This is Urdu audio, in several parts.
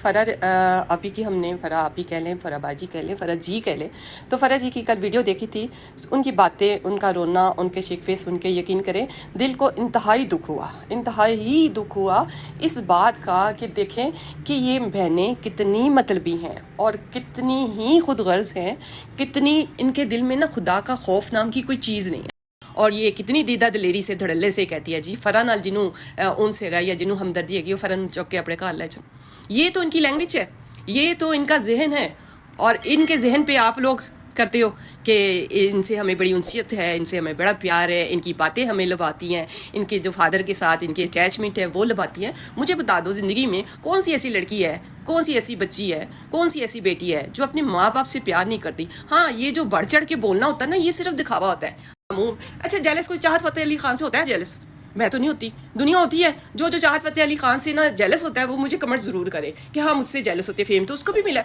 فرا آپی کی ہم نے فرا آپی کہہ لیں، فرا باجی کہہ لیں، فرا جی کہہ لیں، تو فرا جی کی کل ویڈیو دیکھی تھی. ان کی باتیں، ان کا رونا، ان کے شکوے سن کے یقین کریں دل کو انتہائی دکھ ہوا اس بات کا کہ دیکھیں کہ یہ بہنیں کتنی مطلبی ہیں اور کتنی ہی خود غرض ہیں، کتنی ان کے دل میں نا خدا کا خوف نام کی کوئی چیز نہیں ہے. اور یہ کتنی دیدہ دلیری سے دھڑلے سے کہتی ہے جی فرا نال جنوں ان سے گا یا جنوں ہمدردی ہے گی وہ فرن چوک کے اپنے گھر لے جاؤ. یہ تو ان کی لینگویج ہے، یہ تو ان کا ذہن ہے. اور ان کے ذہن پہ آپ لوگ کرتے ہو کہ ان سے ہمیں بڑی انسیت ہے، ان سے ہمیں بڑا پیار ہے، ان کی باتیں ہمیں لباتی ہیں، ان کے جو فادر کے ساتھ ان کی اٹیچمنٹ ہے وہ لباتی ہیں. مجھے بتا دو زندگی میں کون سی ایسی لڑکی ہے، کون سی ایسی بچی ہے، کون سی ایسی بیٹی ہے جو اپنے ماں باپ سے پیار نہیں کرتی. ہاں یہ جو بڑھ چڑھ کے بولنا ہوتا ہے نا، یہ صرف دکھاوا ہوتا ہے. اچھا جیلس کوئی چاہت فتح علی خان سے ہوتا ہے جیلس؟ میں تو نہیں ہوتی. دنیا ہوتی ہے جو چاہت فتح علی خان سے نا جیلس ہوتا ہے وہ مجھے کمنٹ ضرور کرے کہ ہاں مجھ سے جیلس ہوتے. فیم تو اس کو بھی ملا،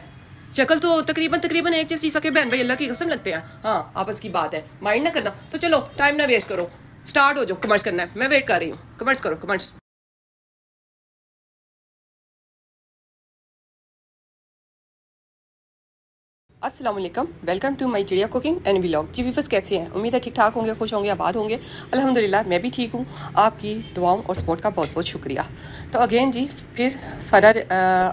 شکل تو تقریباً ایک جیسی. سکے بہن بھائی اللہ کی قسم لگتے ہیں. ہاں آپس کی بات ہے، مائنڈ نہ کرنا. تو چلو ٹائم نہ ویسٹ کرو، سٹارٹ ہو جو کمنٹس کرنا ہے. میں ویٹ کر رہی ہوں، کمنٹس کرو کمنٹس. السلام علیکم، welcome to my Chidiya cooking and vlog. جی ویورز کیسے ہیں؟ امید ہے ٹھیک ٹھاک ہوں گے، خوش ہوں گے، آباد ہوں گے. الحمدللہ میں بھی ٹھیک ہوں. آپ کی دعاؤں اور سپورٹ کا بہت بہت شکریہ. تو اگین جی پھر فرا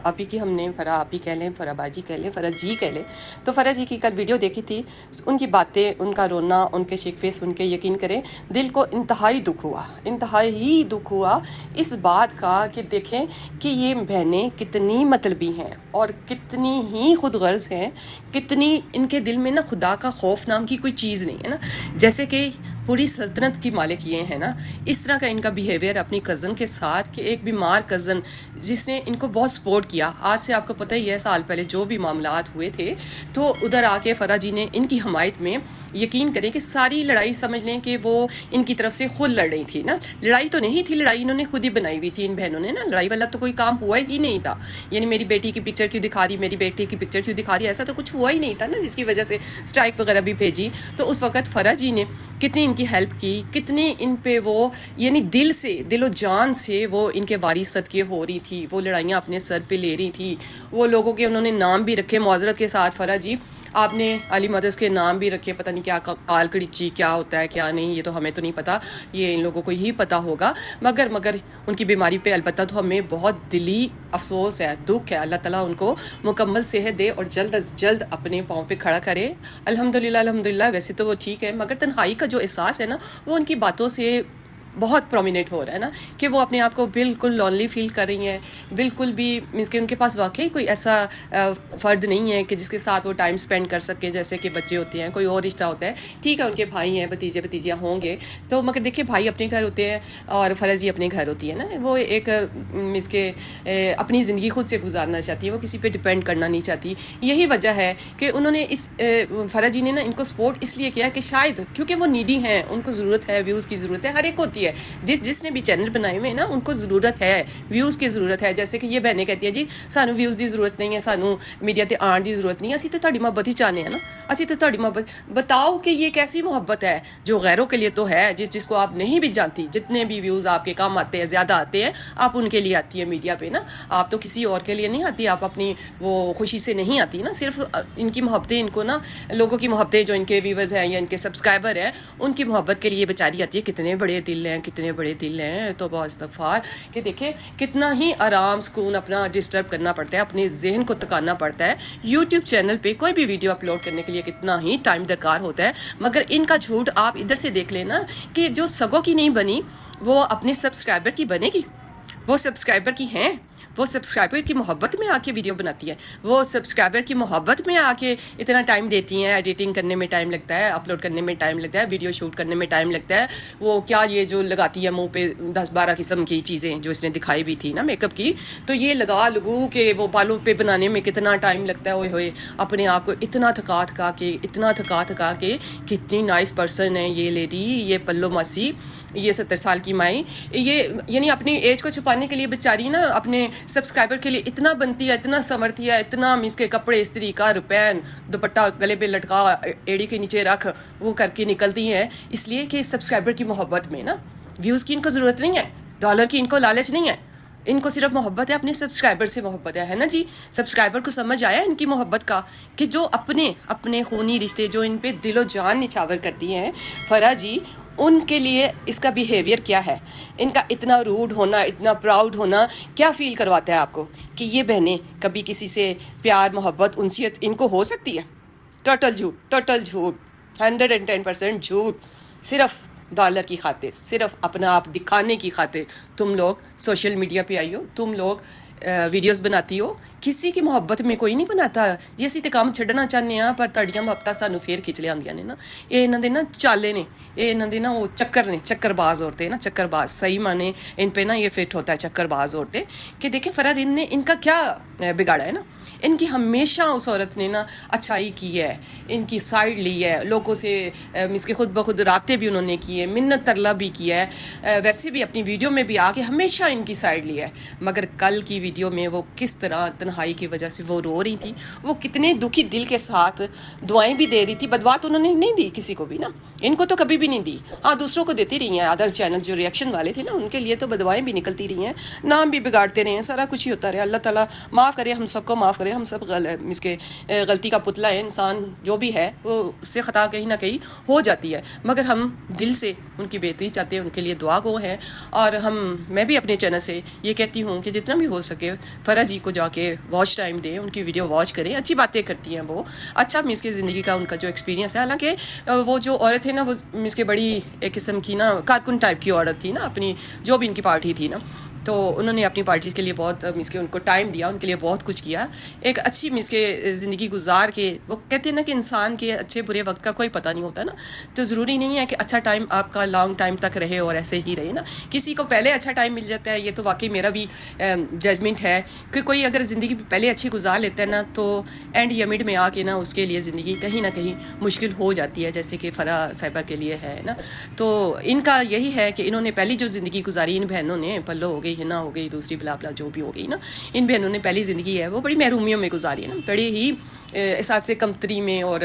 آپی کی ہم نے فرا آپی کہہ لیں، فرا باجی کہہ لیں، فرا جی کہہ لیں. تو فرا جی کی کل ویڈیو دیکھی تھی. ان کی باتیں، ان کا رونا، ان کے شکوے سن کے یقین کریں دل کو انتہائی دکھ ہوا اس بات کا کہ دیکھیں کہ یہ بہنیں کتنی مطلبی ہیں اور کتنی ہی خود غرض ہیں، کتنی ان کے دل میں نا خدا کا خوف نام کی کوئی چیز نہیں ہے نا. جیسے کہ پوری سلطنت کی مالک یہ ہیں نا، اس طرح کا ان کا بیہیویئر اپنی کزن کے ساتھ کہ ایک بیمار کزن جس نے ان کو بہت سپورٹ کیا. آج سے آپ کو پتہ ہی ہے سال پہلے جو بھی معاملات ہوئے تھے تو ادھر آ کے فرا جی نے ان کی حمایت میں یقین کریں کہ ساری لڑائی سمجھ لیں کہ وہ ان کی طرف سے خود لڑ رہی تھی نا. لڑائی تو نہیں تھی، لڑائی انہوں نے خود ہی بنائی ہوئی تھی ان بہنوں نے نا. لڑائی والا تو کوئی کام ہوا ہی نہیں تھا. یعنی میری بیٹی کی پکچر کیوں دکھا دی، میری بیٹی کی پکچر کیوں دکھا دی، ایسا تو کچھ ہوا ہی نہیں تھا نا جس کی وجہ سے اسٹرائک وغیرہ بھی بھیجی. تو اس وقت فرا جی نے کتنی ان کی ہیلپ کی، کتنی ان پہ وہ یعنی دل و جان سے وہ ان کے وارث صدقے ہو رہی تھی. وہ لڑائیاں اپنے سر پہ لے رہی تھی. وہ لوگوں کے انہوں نے نام بھی رکھے معذرت کے ساتھ. فرا جی آپ نے علی مدرس کے نام بھی رکھے، پتہ نہیں کیا کال کڑچی کیا ہوتا ہے کیا نہیں، یہ تو ہمیں تو نہیں پتا، یہ ان لوگوں کو ہی پتا ہوگا. مگر ان کی بیماری پہ البتہ تو ہمیں بہت دلی افسوس ہے، دکھ ہے. اللہ تعالیٰ ان کو مکمل صحت دے اور جلد از جلد اپنے پاؤں پہ کھڑا کرے. الحمدللہ ویسے تو وہ ٹھیک ہے، مگر تنہائی کا جو احساس ہے نا وہ ان کی باتوں سے بہت پرومیننٹ ہو رہا ہے نا کہ وہ اپنے آپ کو بالکل لونلی فیل کر رہی ہیں. بالکل بھی مینس کہ ان کے پاس واقعی کوئی ایسا فرد نہیں ہے کہ جس کے ساتھ وہ ٹائم سپینڈ کر سکے. جیسے کہ بچے ہوتے ہیں، کوئی اور رشتہ ہوتا ہے، ٹھیک ہے ان کے بھائی ہیں، بھتیجے بھتیجیاں ہوں گے تو، مگر دیکھیں بھائی اپنے گھر ہوتے ہیں اور فرا جی اپنے گھر ہوتی ہے نا. وہ ایک مینس کہ اپنی زندگی خود سے گزارنا چاہتی ہے، وہ کسی پہ ڈپینڈ کرنا نہیں چاہتی. یہی وجہ ہے کہ انہوں نے اس فرا جی نے نا ان کو سپورٹ اس لیے کیا کہ شاید کیونکہ وہ نیڈی ہیں، ان کو ضرورت ہے، ویوز کی ضرورت ہے، ہر ایک ہوتی ہے. جس نے بھی چینل بنائے ہوئے ہیں نا ان کو ضرورت ہے، ویوز کی ضرورت ہے. جیسے کہ یہ بہنیں کہتی ہیں جی سانو ویوز دی ضرورت نہیں ہے، سانو میڈیا تے آن دی ضرورت نہیں ہے، اسی تو تہاڈی محبت ہی چاہنے ہیں نا. اسی تو تہاڈی محبت بتاؤ کہ یہ کیسی محبت ہے جو غیروں کے لیے تو ہے، جس کو آپ نہیں بھی جانتی. جتنے بھی ویوز آپ کے کام آتے ہیں، زیادہ آتے ہیں، آپ ان کے لیے آتی ہے میڈیا پہ نا. آپ تو کسی اور کے لیے نہیں آتی، آپ اپنی وہ خوشی سے نہیں آتی نا. صرف ان کی محبتیں ان کو نا، لوگوں کی محبتیں جو ان کے ویورز ہیں یا ان کے سبسکرائبر ہیں ان کی محبت کے لیے بیچاری آتی ہے. کتنے بڑے دل ہیں، کتنے بڑے دل ہیں. تو بہت استغفار کہ دیکھیں کتنا ہی آرام سکون اپنا ڈسٹرب کرنا پڑتا ہے، اپنے ذہن کو تکانا پڑتا ہے. یوٹیوب چینل پہ کوئی بھی ویڈیو اپلوڈ کرنے کے لیے کتنا ہی ٹائم درکار ہوتا ہے. مگر ان کا جھوٹ آپ ادھر سے دیکھ لینا کہ جو سگوں کی نہیں بنی وہ اپنے سبسکرائبر کی بنے گی. وہ سبسکرائبر کی ہیں، وہ سبسکرائبر کی محبت میں آ کے ویڈیو بناتی ہے، وہ سبسکرائبر کی محبت میں آ کے اتنا ٹائم دیتی ہیں. ایڈیٹنگ کرنے میں ٹائم لگتا ہے، اپلوڈ کرنے میں ٹائم لگتا ہے، ویڈیو شوٹ کرنے میں ٹائم لگتا ہے. وہ کیا یہ جو لگاتی ہے منہ پہ 10-12 قسم کی چیزیں جو اس نے دکھائی بھی تھی نا میک اپ کی، تو یہ لگو کہ وہ بالوں پہ بنانے میں کتنا ٹائم لگتا ہے. ہوئے اپنے آپ کو اتنا تھکا کے کتنی نائس پرسن ہے یہ لیڈی، یہ پلو ماسی، یہ 70 سال کی مائی. یہ یعنی اپنی ایج کو چھپانے کے لیے بیچاری نا اپنے سبسکرائبر کے لیے اتنا بنتی ہے، اتنا سنورتی ہے، اتنا مس کے کپڑے استری کا، روپین دوپٹہ گلے پہ لٹکا، ایڑی کے نیچے رکھ، وہ کر کے نکلتی ہیں. اس لیے کہ سبسکرائبر کی محبت میں نا. ویوز کی ان کو ضرورت نہیں ہے، ڈالر کی ان کو لالچ نہیں ہے. ان کو صرف محبت ہے اپنے سبسکرائبر سے محبت ہے نا جی. سبسکرائبر کو سمجھ آیا ان کی محبت کا کہ جو اپنے خونی رشتے جو ان پہ دل و جان نچھاور کرتی ہیں فرح جی, ان کے لیے اس کا بیہیویئر کیا ہے, ان کا اتنا روڈ ہونا, اتنا پراؤڈ ہونا کیا فیل کرواتا ہے آپ کو کہ یہ بہنیں کبھی کسی سے پیار محبت انسیت ان کو ہو سکتی ہے؟ ٹوٹل جھوٹ 110% جھوٹ. صرف ڈالر کی خاطر, صرف اپنا آپ دکھانے کی خاطر تم لوگ سوشل میڈیا پہ آئی ہو, تم لوگ ویڈیوز بناتی ہو. کسی کی محبت میں کوئی نہیں بناتا جی. اسی تے کام چھڈنا چاہتے ہیں پر تڑیاں محبتاں سانو پھر کھچ لیا نے نا. یہ انہوں دے نا چالے نے, یہ انہوں دے نا وہ چکر باز عورتیں نا, چکر باز صحیح مانے ان پہ نا یہ فٹ ہوتا ہے چکر باز عورتیں. کہ دیکھیں فرح رند نے ان کا کیا بگاڑا ہے نا. ان کی ہمیشہ اس عورت نے نا اچھائی کی ہے, ان کی سائڈ لی ہے, لوگوں سے اس کے خود بخود رابطے بھی انہوں نے کیے, منت ترلا بھی کیا ہے, ویسے بھی اپنی ویڈیو میں بھی آ کے ہمیشہ ان کی سائڈ لی ہے. مگر کل کی ویڈیو میں وہ کس طرح تنہائی کی وجہ سے وہ رو رہی تھی, وہ کتنے دکھی دل کے ساتھ دعائیں بھی دے رہی تھی. بدوا تو انہوں نے نہیں دی کسی کو بھی نا, ان کو تو کبھی بھی نہیں دی. ہاں دوسروں کو دیتی رہی ہیں, ادر چینل جو ریئیکشن والے تھے نا ان کے لیے تو بدوائیں بھی نکلتی رہی ہیں, نام بھی بگاڑتے رہے ہیں, سارا کچھ ہی ہوتا رہا. اللہ تعالیٰ معاف کرے, ہم سب کو معاف کرے. ہم سب اس کے غلطی کا پتلا ہے, انسان جو بھی ہے وہ اس سے خطا کہیں نہ کہیں ہو جاتی ہے. مگر ہم دل سے ان کی بہتری چاہتے ہیں, ان کے لیے دعا گو ہیں. اور میں بھی اپنے چینل سے یہ کہتی ہوں کہ جتنا بھی ہو سکے فرح جی کو جا کے واچ ٹائم دیں, ان کی ویڈیو واچ کریں. اچھی باتیں کرتی ہیں وہ, اچھا مس کی زندگی کا ان کا جو ایکسپیرینس ہے. حالانکہ وہ جو عورت ہے نا وہ مس کے بڑی ایک قسم کی نا کارکن ٹائپ کی عورت تھی نا, اپنی جو بھی ان کی پارٹی تھی نا, تو انہوں نے اپنی پارٹی کے لیے بہت مس کے ان کو ٹائم دیا, ان کے لیے بہت کچھ کیا. ایک اچھی مس کے زندگی گزار کے, وہ کہتے ہیں نا کہ انسان کے اچھے برے وقت کا کوئی پتہ نہیں ہوتا نا. تو ضروری نہیں ہے کہ اچھا ٹائم آپ کا لانگ ٹائم تک رہے اور ایسے ہی رہے نا. کسی کو پہلے اچھا ٹائم مل جاتا ہے, یہ تو واقعی میرا بھی ججمنٹ ہے کہ کوئی اگر زندگی پہلے اچھی گزار لیتا ہے نا تو اینڈ یا مڈ میں آ کے نا اس کے لیے زندگی کہیں نہ کہیں مشکل ہو جاتی ہے, جیسے کہ فرح صاحبہ کے لیے ہے نا. تو ان کا یہی ہے کہ انہوں نے پہلی جو زندگی گزاری, ان بہنوں نے پلو ہو گئی, ہنا ہو گئی, دوسری بلا بلا جو بھی ہو گئی نا, ان بہنوں نے پہلی زندگی ہے وہ بڑی محرومیوں میں گزاری ہے نا, بڑی ہی احساس سے کمتری میں اور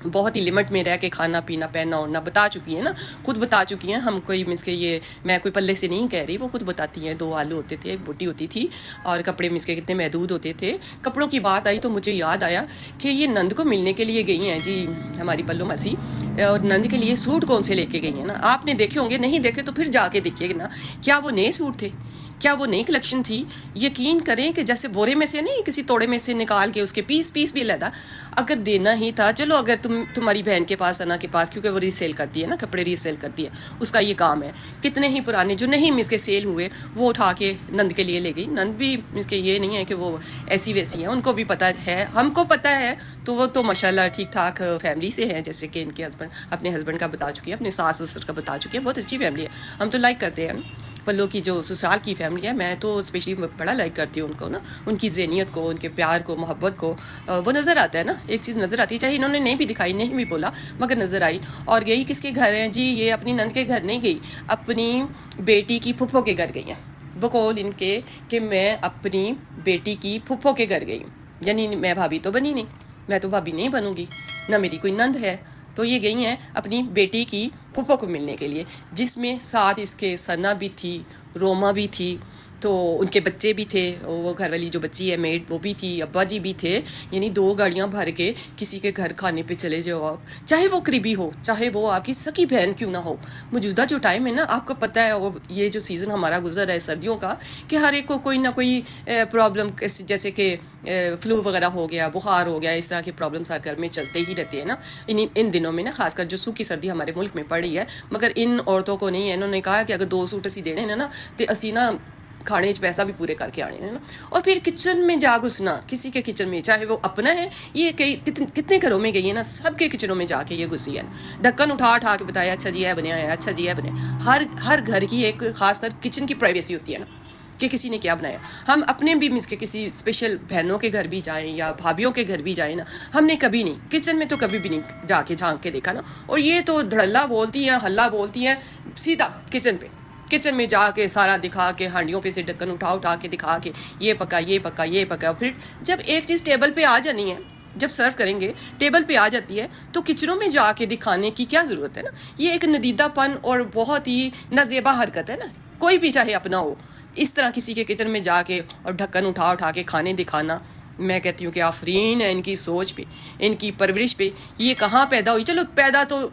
بہت ہی لمٹ میں رہ کے کھانا پینا پہننا اوڑھنا بتا چکی ہیں نا, خود بتا چکی ہیں. ہم کوئی مس کے یہ میں کوئی پلے سے نہیں کہہ رہی, وہ خود بتاتی ہیں. 2 آلو ہوتے تھے, ایک بوٹی ہوتی تھی, اور کپڑے مس کے کتنے محدود ہوتے تھے. کپڑوں کی بات آئی تو مجھے یاد آیا کہ یہ نند کو ملنے کے لیے گئی ہیں جی ہماری پلو مسی, اور نند کے لیے سوٹ کون سے لے کے گئی ہیں نا. آپ نے دیکھے ہوں گے, نہیں دیکھے تو پھر جا کے دیکھیے گا نا, کیا وہ نئے سوٹ تھے, کیا وہ نئی کلیکشن تھی. یقین کریں کہ جیسے بورے میں سے نہیں, کسی توڑے میں سے نکال کے اس کے پیس بھی علیحدہ اگر دینا ہی تھا, چلو اگر تمہاری بہن کے پاس, انا کے پاس, کیونکہ وہ ریسیل کرتی ہے نا, کپڑے ریسیل کرتی ہے, اس کا یہ کام ہے. کتنے ہی پرانے جو نہیں مس کے سیل ہوئے وہ اٹھا کے نند کے لیے لے گئی. نند بھی مس کے یہ نہیں ہے کہ وہ ایسی ویسی ہیں, ان کو بھی پتہ ہے, ہم کو پتہ ہے. تو وہ تو ماشاءاللہ ٹھیک ٹھاک فیملی سے ہیں, جیسے کہ ان کے اپنے ہسبینڈ کا بتا چکی ہے, اپنے ساس سسر کا بتا چکی ہے. بہت اچھی فیملی ہے, ہم تو لائک کرتے ہیں پلو کی جو سسرال کی فیملی ہے. میں تو اسپیشلی بڑا لائک کرتی ہوں ان کو نا, ان کی ذہنیت کو, ان کے پیار کو, محبت کو. وہ نظر آتا ہے نا, ایک چیز نظر آتی ہے, چاہے انہوں نے نہیں بھی دکھائی, نہیں بھی بولا, مگر نظر آئی. اور گئی کس کے گھر ہیں جی, یہ اپنی نند کے گھر نہیں گئی, اپنی بیٹی کی پھپھو کے گھر گئی ہیں. بقول ان کے کہ میں اپنی بیٹی کی پھپھو کے گھر گئی ہوں, یعنی میں بھابھی تو بنی نہیں, میں تو بھابھی نہیں بنوں گی, نہ میری کوئی نند ہے. تو یہ گئی ہیں اپنی بیٹی کی پھپھو کو ملنے کے لیے, جس میں ساتھ اس کے ثنا بھی تھی, روما بھی تھی, تو ان کے بچے بھی تھے, وہ گھر والی جو بچی ہے میڈ وہ بھی تھی, ابا جی بھی تھے. یعنی 2 گاڑیاں بھر کے کسی کے گھر کھانے پہ چلے جاؤ آپ, چاہے وہ قریبی ہو, چاہے وہ آپ کی سکی بہن کیوں نہ ہو. موجودہ جو ٹائم ہے نا, آپ کو پتہ ہے, اور یہ جو سیزن ہمارا گزر ہے سردیوں کا, کہ ہر ایک کو کوئی نہ کوئی پرابلم, جیسے کہ فلو وغیرہ ہو گیا, بخار ہو گیا, اس طرح کے پرابلمس ہر گھر میں چلتے ہی رہتے ہیں نا ان دنوں میں نا, خاص کر جو سوکھی سردی ہمارے ملک میں پڑ رہی ہے. مگر ان عورتوں کو نہیں ہے, انہوں نے کہا کہ اگر 2 سوٹ اسی دینے نا تو اسی نا کھانے پیسہ بھی پورے کر کے آنے نا. اور پھر کچن میں جا گھسنا, کسی کے کچن میں, چاہے وہ اپنا ہے, یہ کتنے گھروں میں گئی ہے نا, سب کے کچنوں میں جا کے یہ گھسی ہے, ڈھکن اٹھا کے بتایا, اچھا جی ہے بنیا ہے, اچھا جی ہے بنیا. ہر گھر کی ایک خاص کر کچن کی پرائیویسی ہوتی ہے نا, کہ کسی نے کیا بنایا. ہم اپنے بھی مس کے کسی اسپیشل بہنوں کے گھر بھی جائیں یا بھابھیوں کے گھر بھی جائیں نا, ہم نے کبھی نہیں کچن میں تو کبھی بھی نہیں جا کے جھانک کے دیکھا نا. اور یہ تو دھڑلہ بولتی ہیں, ہلہ بولتی ہیں, سیدھا کچن میں جا کے سارا دکھا کے, ہانڈیوں پہ سے ڈھکن اٹھا کے دکھا کے, یہ پکا یہ پکا یہ پکا. پھر جب ایک چیز ٹیبل پہ آ جانی ہے, جب سرو کریں گے ٹیبل پہ آ جاتی ہے, تو کچنوں میں جا کے دکھانے کی کیا ضرورت ہے نا. یہ ایک ندیدہ پن اور بہت ہی نازیبا حرکت ہے نا. کوئی بھی چاہے اپنا ہو, اس طرح کسی کے کچن میں جا کے اور ڈھکن اٹھا کے کھانے دکھانا، میں کہتی ہوں کہ آفرین ہے ان کی سوچ پہ، ان کی پرورش پہ. یہ کہاں پیدا ہوئی؟ چلو پیدا تو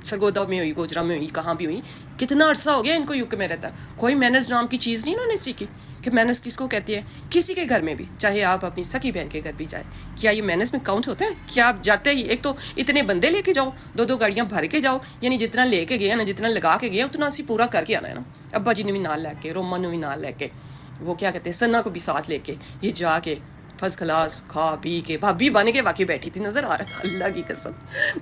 سرگودا میں ہوئی، گوجرا میں ہوئی، کہاں بھی ہوئی. کتنا عرصہ ہو گیا ان کو یو کے میں رہتا. کوئی مینرز نام کی چیز نہیں انہوں نے سیکھی کہ مینرز کس کو کہتی ہے. کسی کے گھر میں بھی، چاہے آپ اپنی سکی بہن کے گھر بھی جائیں، کیا یہ مینرز میں کاؤنٹ ہوتا ہے؟ کیا آپ جاتے ہی ایک تو اتنے بندے لے کے جاؤ، 2 گاڑیاں بھر کے جاؤ، یعنی جتنا لے کے گئے نا، جتنا لگا کے گئے اتنا اسی پورا کر کے آنا ہے نا. ابا جی نے بھی نال لے کے، روما نے بھی نال لے کے، وہ کیا کہتے ہیں سنا کو بھی ساتھ لے کے، یہ جا کے فرسٹ کلاس کھا پی کے بھابھی بن کے واقعی بیٹھی تھی. نظر آ رہا تھا، اللہ کی قسم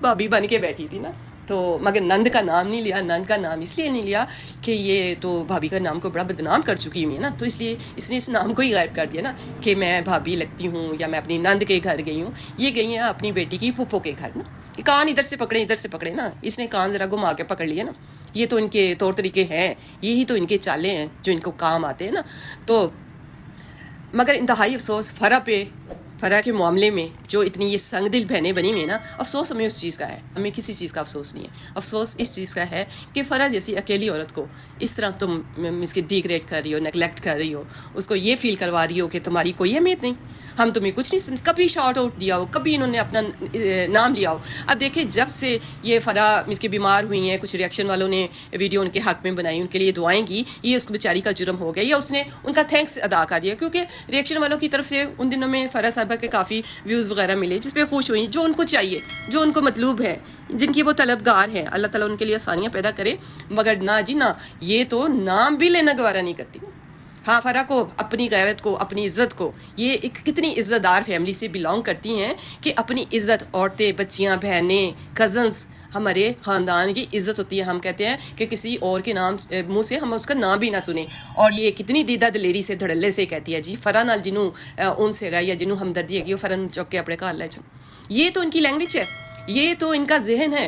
بھابھی بن کے بیٹھی تھی نا. تو مگر نند کا نام نہیں لیا. نند کا نام اس لیے نہیں لیا کہ یہ تو بھابھی کا نام کو بڑا بدنام کر چکی ہوئی ہے نا، تو اس لیے اس نے اس نام کو ہی غائب کر دیا نا کہ میں بھابھی لگتی ہوں یا میں اپنی نند کے گھر گئی ہوں. یہ گئی ہیں اپنی بیٹی کی پھپھو کے گھر نا. کان ادھر سے پکڑے نا، اس نے کان ذرا گھما کے پکڑ لیا نا. یہ تو ان کے طور طریقے ہیں، یہی تو ان کے چالے ہیں جو ان کو کام آتے ہیں نا. تو مگر انتہائی افسوس فرح کے معاملے میں جو اتنی یہ سنگ دل بہنیں بنی ہوئی ہیں نا، افسوس ہمیں اس چیز کا ہے. ہمیں کسی چیز کا افسوس نہیں ہے. افسوس اس چیز کا ہے کہ فرح جیسی اکیلی عورت کو اس طرح تم اس کی ڈیگریڈ کر رہی ہو، نیگلیکٹ کر رہی ہو، اس کو یہ فیل کروا رہی ہو کہ تمہاری کوئی اہمیت نہیں، ہم تمہیں کچھ نہیں. کبھی شارٹ آؤٹ دیا ہو، کبھی انہوں نے اپنا نام لیا ہو. اب دیکھیں جب سے یہ فرح اس کے بیمار ہوئی ہیں، کچھ ریئیکشن والوں نے ویڈیو ان کے حق میں بنائی، ان کے لیے دعائیں کی، یہ اس بیچاری کا جرم ہو گیا یا اس نے ان کا تھینکس ادا کر دیا. کیونکہ ریئیکشن والوں کی طرف سے ان دنوں میں فرح صاحبہ کے کافی ویوز وغیرہ ملے، جس پہ خوش ہوئی، جو ان کو چاہیے، جو ان کو مطلوب ہے، جن کی وہ طلبگار ہیں. اللہ تعالیٰ ان کے لیے آسانیاں پیدا کرے. مگر نہ جی نہ، یہ تو نام بھی لینا گوارا نہیں کرتی. ہاں، فرح کو اپنی غیرت کو، اپنی عزت کو، یہ ایک کتنی عزت دار فیملی سے بلانگ کرتی ہیں کہ اپنی عزت، عورتیں، بچیاں، بہنیں، کزنز، ہمارے خاندان کی عزت ہوتی ہے. ہم کہتے ہیں کہ کسی اور کے نام منہ سے ہم اس کا نام بھی نہ سنیں. اور یہ کتنی دیدہ دلیری سے دھڑلے سے کہتی ہے جی فرح نال جنوں ان سے گا یا جنوں ہمدردی ہے وہ فرح چوک کے اپنے گھر لے جاؤ. یہ تو ان کی لینگویج ہے، یہ تو ان کا ذہن ہے.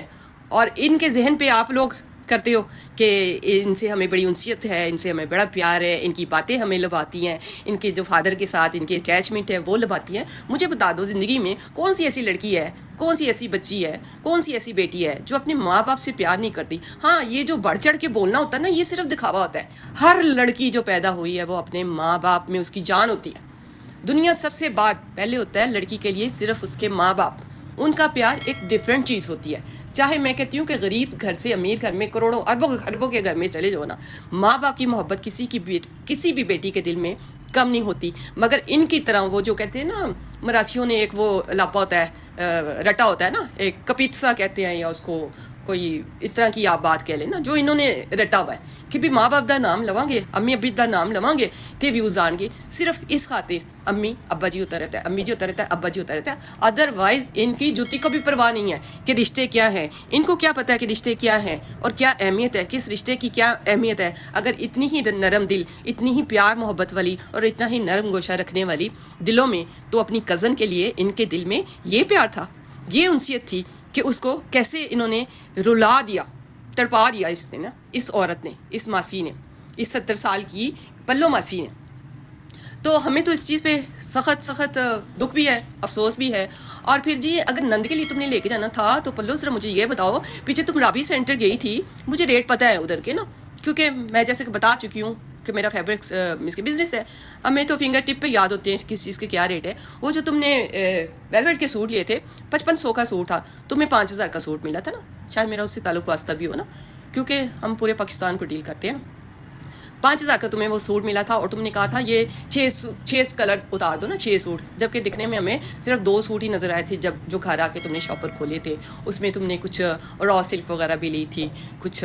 اور ان کے ذہن پہ آپ لوگ کرتے ہو کہ ان سے ہمیں بڑی انسیت ہے، ان سے ہمیں بڑا پیار ہے، ان کی باتیں ہمیں لبھاتی ہیں، ان کے جو فادر کے ساتھ ان کی اٹیچمنٹ ہے وہ لبھاتی ہیں. مجھے بتا دو زندگی میں کون سی ایسی لڑکی ہے، کون سی ایسی بچی ہے، کون سی ایسی بیٹی ہے جو اپنے ماں باپ سے پیار نہیں کرتی. ہاں، یہ جو بڑھ چڑھ کے بولنا ہوتا ہے نا، یہ صرف دکھاوا ہوتا ہے. ہر لڑکی جو پیدا ہوئی ہے وہ اپنے ماں باپ میں اس کی جان ہوتی ہے. دنیا سب سے پہلے ہوتا ہے لڑکی کے لیے صرف اس کے ماں باپ. ان کا پیار ایک ڈیفرنٹ چیز ہوتی ہے. چاہے میں کہتی ہوں کہ غریب گھر سے امیر گھر میں، کروڑوں اربوں کے گھر میں چلے جاؤ نا، ماں باپ کی محبت کسی بھی بیٹی کے دل میں کم نہیں ہوتی. مگر ان کی طرح وہ جو کہتے ہیں نا، مراسیوں نے ایک وہ لاپا ہوتا ہے، رٹا ہوتا ہے نا، ایک کپیتسا کہتے ہیں، یا اس کو کوئی اس طرح کی آپ بات کہہ لیں نا، جو انہوں نے رٹا ہوا ہے کہ بھی ماں باپ دا نام لواں گے، امی ابی دا نام لواں گے تے ویوز آن گے. صرف اس خاطر امی ابا جی ہوتا رہتا ہے، امی جی ہوتا رہتا ہے، ابا جی ہوتا رہتا ہے. ادروائز ان کی جوتی کو بھی پرواہ نہیں ہے کہ رشتے کیا ہیں. ان کو کیا پتہ ہے کہ رشتے کیا ہیں اور کیا اہمیت ہے، کس رشتے کی کیا اہمیت ہے. اگر اتنی ہی نرم دل، اتنی ہی پیار محبت والی اور اتنا ہی نرم گوشہ رکھنے والی دلوں میں، تو اپنی کزن کے لیے ان کے دل میں یہ پیار تھا، یہ انسیت تھی کہ اس کو کیسے انہوں نے رلا دیا، تڑپا دیا اس نے نا، اس عورت نے، اس ماسی نے، اس 70 سال کی پلو ماسی نے. تو ہمیں تو اس چیز پہ سخت دکھ بھی ہے، افسوس بھی ہے. اور پھر جی اگر نند کے لیے تم نے لے کے جانا تھا تو پلو ذرا مجھے یہ بتاؤ، پیچھے تم رابی سینٹر گئی تھی، مجھے ریٹ پتہ ہے ادھر کے نا، کیونکہ میں جیسے کہ بتا چکی ہوں کہ میرا فیبرکس اس کے بزنس ہے. ہمیں تو فنگر ٹپ پہ یاد ہوتے ہیں کس چیز کے کیا ریٹ ہے. وہ جو تم نے ویلویٹ کے سوٹ لیے تھے، 5500 کا سوٹ تھا، تمہیں 5000 کا سوٹ ملا تھا نا. شاید میرا اس سے تعلق واسطہ بھی ہو نا، کیونکہ ہم پورے پاکستان کو ڈیل کرتے ہیں نا. 5000 کا تمہیں وہ سوٹ ملا تھا اور تم نے کہا تھا یہ 6 کلر اتار دو نا، 6 سوٹ. جبکہ دکھنے میں ہمیں صرف 2 سوٹ ہی نظر آئے تھے جو گھر آ کے تم نے شاپر کھولے تھے. اس میں تم نے کچھ را سلک وغیرہ بھی لی تھی، کچھ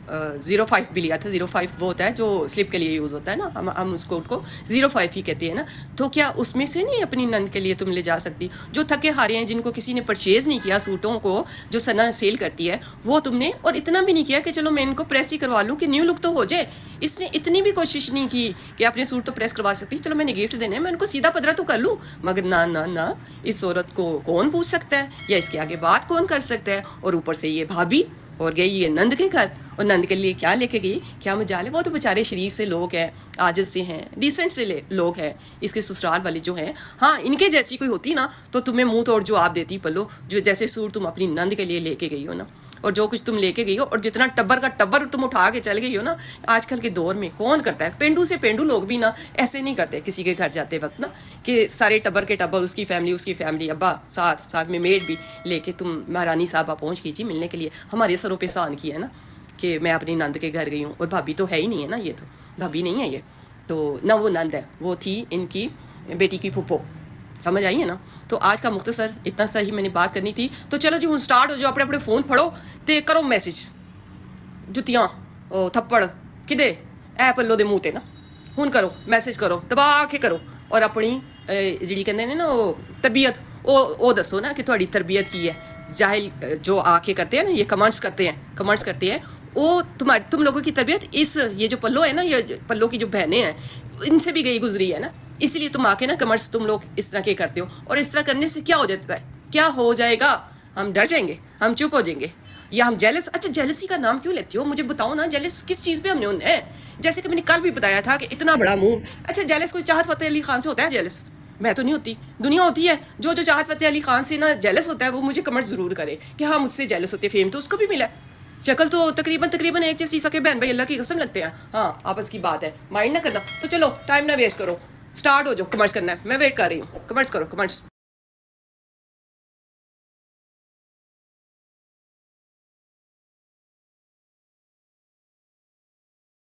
05 بھی لیا تھا. 05 وہ ہوتا ہے جو سلپ کے لیے یوز ہوتا ہے نا، ہم اس کوٹ کو 05 ہی کہتے ہیں نا. تو کیا اس میں سے نہیں اپنی نند کے لیے تم لے جا سکتی؟ جو تھکے ہارے ہیں، جن کو کسی نے پرچیز نہیں کیا سوٹوں کو جو سنا سیل کرتی ہے، وہ تم نے، اور اتنا بھی نہیں کیا کہ چلو میں ان کو پریس ہی کروا لوں کہ نیو لک تو ہو جائے. اس نے اتنی بھی کوشش نہیں کی کہ اپنے سوٹ تو پریس کروا سکتی، چلو میں نے گفٹ دینے، میں ان کو سیدھا پدرا تو کر لوں. مگر نہ، اس عورت کو کون پوچھ سکتا ہے، یا اس کے آگے بات کون کر سکتا ہے؟ اور اوپر سے یہ بھابھی، اور گئی یہ نند کے گھر، اور نند کے لیے کیا لے کے گئی؟ کیا مجال ہے؟ وہ تو بیچارے شریف سے لوگ ہیں، عاجز سے ہیں، ڈیسنٹ سے لوگ ہیں، اس کے سسرال والے جو ہیں. ہاں، ان کے جیسی کوئی ہوتی نا تو تمہیں منہ توڑ جواب دیتی پلو، جو جیسے سوٹ تم اپنی نند کے لیے لے کے گئی ہو نا. اور جو کچھ تم لے کے گئی ہو اور جتنا ٹبر کا ٹبر تم اٹھا کے چل گئی ہو نا, آج کل کے دور میں کون کرتا ہے؟ پینڈو سے پینڈو لوگ بھی نا ایسے نہیں کرتے کسی کے گھر جاتے وقت نا, کہ سارے ٹبر کے ٹبر, اس کی فیملی ابا ساتھ میں میڈ بھی لے کے تم مہارانی صاحبہ پہنچ گئی تھی ملنے کے لیے. ہمارے سروں پہ سان کیا ہے نا کہ میں اپنی نند کے گھر گئی ہوں, اور بھابھی تو ہے ہی نہیں ہے نا, یہ تو بھابھی نہیں ہے یہ تو نہ وہ نند ہے, وہ تھی ان کی بیٹی کی پھپھو. سمجھ آئی ہے نا. تو آج کا مختصر اتنا سا ہی میں نے بات کرنی تھی. تو چلو جی ہوں سٹارٹ ہو جاؤ, اپنے اپنے فون پھڑو تے کرو میسج, جتیاں تھپڑ کدے اے پلو دے منہ تے نا, ہوں کرو میسج کرو, دبا کے کرو, اور اپنی جڑی کہندے نے نا وہ طبیعت وہ دسو نا کہ تھوڑی تربیت کی ہے. جاہل جو آ کے کرتے ہیں نا, یہ کمنٹس کرتے ہیں وہ تم لوگوں کی طبیعت یہ جو پلو ہے نا, یہ پلو کی جو بہنیں ہیں ان سے بھی گئی گزری ہے نا, اسی لیے تم آ کے نا کمنٹس تم لوگ اس طرح کے کرتے ہو. اور اس طرح کرنے سے کیا ہو جاتا ہے, کیا ہو جائے گا؟ ہم ڈر جائیں گے, ہم چپ ہو جائیں گے, یا ہم جیلس. اچھا جیلسی کا نام کیوں لیتی ہو مجھے بتاؤ نا, جیلس کس چیز پہ ہم نے انہیں ہے؟ جیسے کہ میں نے کل بھی بتایا تھا کہ اتنا بڑا منہ. اچھا جیلس کوئی چاہت فتح علی خان سے ہوتا ہے جیلس؟ میں تو نہیں ہوتی, دنیا ہوتی ہے. جو چاہت فتح علی خان سے نا جیلس ہوتا ہے وہ مجھے کمنٹ ضرور کرے کہ ہاں مجھ سے جیلس ہوتے, فیم تو اس کو بھی ملا, شکل تو تقریباً ایک جیسی سکے بہن بھائی اللہ کی قسم لگتے ہیں. ہاں آپس کی بات ہے, مائنڈ نہ کرنا. تو چلو ٹائم نہ ویسٹ کرو, سٹارٹ ہو جاؤ, کمنٹس کرنا ہے, میں ویٹ کر رہی ہوں. کمنٹس کرو کمنٹس.